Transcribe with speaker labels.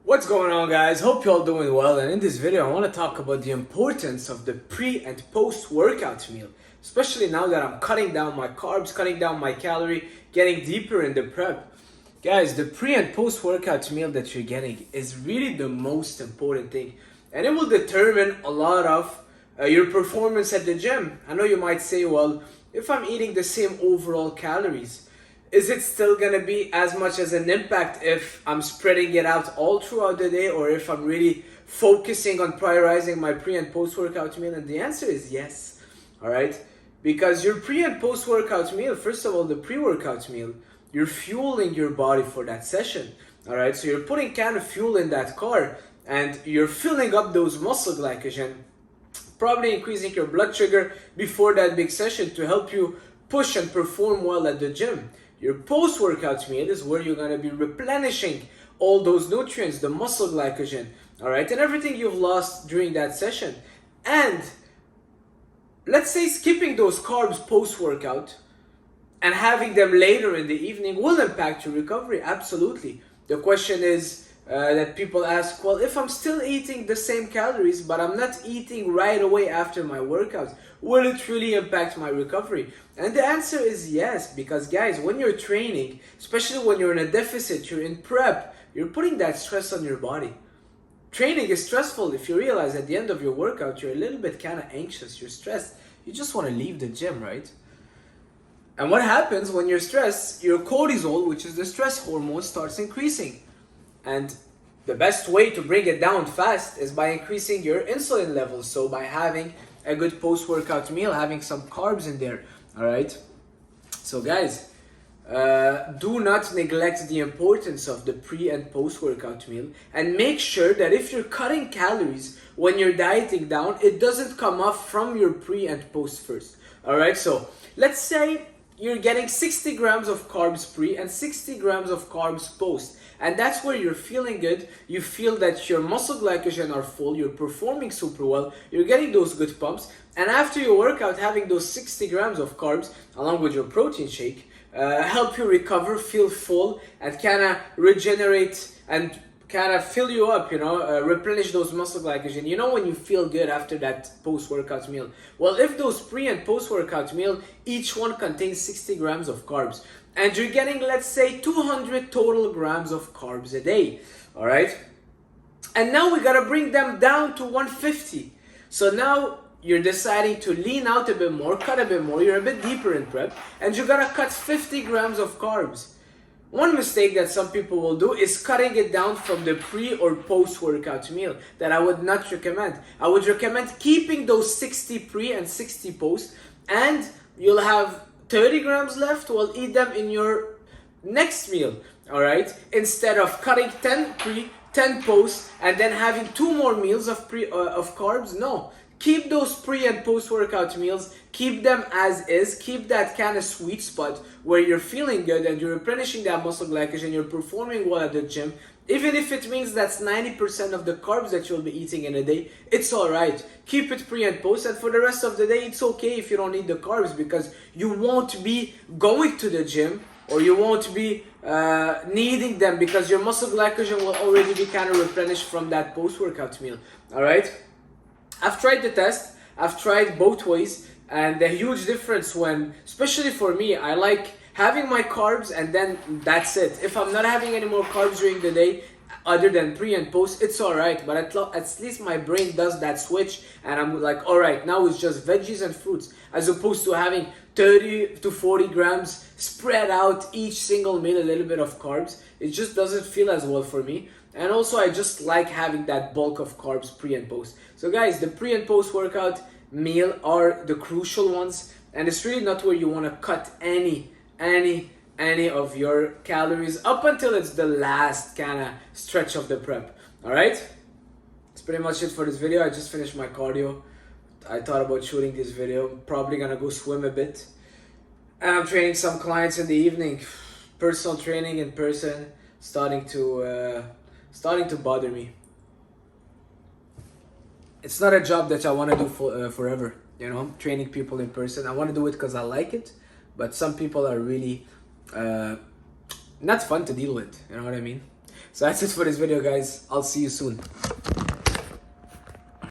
Speaker 1: What's going on, guys? Hope you're all doing well, and in this video I want to talk about the importance of the pre and post workout meal, especially now that I'm cutting down my carbs, cutting down my calorie, getting deeper in the prep. Guys, the pre and post workout meal that you're getting is really the most important thing, and it will determine a lot of your performance at the gym. I know you might say, well, if I'm eating the same overall calories, is it still gonna be as much as an impact if I'm spreading it out all throughout the day, or if I'm really focusing on prioritizing my pre and post workout meal? And the answer is yes. All right, because your pre and post workout meal, first of all, the pre workout meal, you're fueling your body for that session. All right, so you're putting kind of fuel in that car, and you're filling up those muscle glycogen, probably increasing your blood sugar before that big session to help you push and perform well at the gym. Your post-workout meal is where you're going to be replenishing all those nutrients, the muscle glycogen, all right, and everything you've lost during that session. And let's say skipping those carbs post-workout and having them later in the evening will impact your recovery. Absolutely. The question is that people ask, well, if I'm still eating the same calories, but I'm not eating right away after my workout, will it really impact my recovery? And the answer is yes, because guys, when you're training, especially when you're in a deficit, you're in prep, you're putting that stress on your body. Training is stressful. If you realize at the end of your workout, you're a little bit kind of anxious, you're stressed, you just want to leave the gym, right? And what happens when you're stressed? Your cortisol, which is the stress hormone, starts increasing. And the best way to bring it down fast is by increasing your insulin levels. So by having a good post-workout meal, having some carbs in there, all right? So guys, do not neglect the importance of the pre and post-workout meal, and make sure that if you're cutting calories when you're dieting down, it doesn't come off from your pre and post first, all right? So let's say you're getting 60 grams of carbs pre and 60 grams of carbs post. And that's where you're feeling good. You feel that your muscle glycogen are full. You're performing super well. You're getting those good pumps. And after your workout, having those 60 grams of carbs along with your protein shake help you recover, feel full, and kind of regenerate and kind of fill you up, replenish those muscle glycogen. You know when you feel good after that post-workout meal? Well, if those pre and post-workout meal, each one contains 60 grams of carbs, and you're getting, let's say, 200 total grams of carbs a day, all right? And now we gotta bring them down to 150. So now you're deciding to lean out a bit more, cut a bit more, you're a bit deeper in prep, and you gotta cut 50 grams of carbs. One mistake that some people will do is cutting it down from the pre or post-workout meal that I would not recommend. I would recommend keeping those 60 pre and 60 post, and you'll have 30 grams left. Well, eat them in your next meal, all right? Instead of cutting 10 pre, 10 post, and then having 2 more meals of carbs. No, keep those pre and post workout meals, keep them as is, keep that kind of sweet spot where you're feeling good and you're replenishing that muscle glycogen, you're performing well at the gym. Even if it means that's 90% of the carbs that you'll be eating in a day, it's all right. Keep it pre and post, and for the rest of the day, it's okay if you don't need the carbs, because you won't be going to the gym, or you won't be needing them, because your muscle glycogen will already be kind of replenished from that post-workout meal, all right? I've tried the test, I've tried both ways, and the huge difference when, especially for me, I like having my carbs and then that's it. If I'm not having any more carbs during the day, other than pre and post, it's all right, but at least my brain does that switch, and I'm like, all right, now it's just veggies and fruits, as opposed to having 30 to 40 grams spread out each single meal, a little bit of carbs. It just doesn't feel as well for me. And also, I just like having that bulk of carbs pre and post. So guys, the pre and post workout meal are the crucial ones, and it's really not where you want to cut any of your calories up until it's the last kind of stretch of the prep. All right, that's pretty much it for this video. I just finished my cardio. I thought about shooting this video. Probably gonna go swim a bit, and I'm training some clients in the evening. Personal training in person starting to bother me. It's not a job that I want to do forever, training people in person. I want to do it because I like it, but some people are really not fun to deal with, you know what I mean? So that's it for this video, guys. I'll see you soon.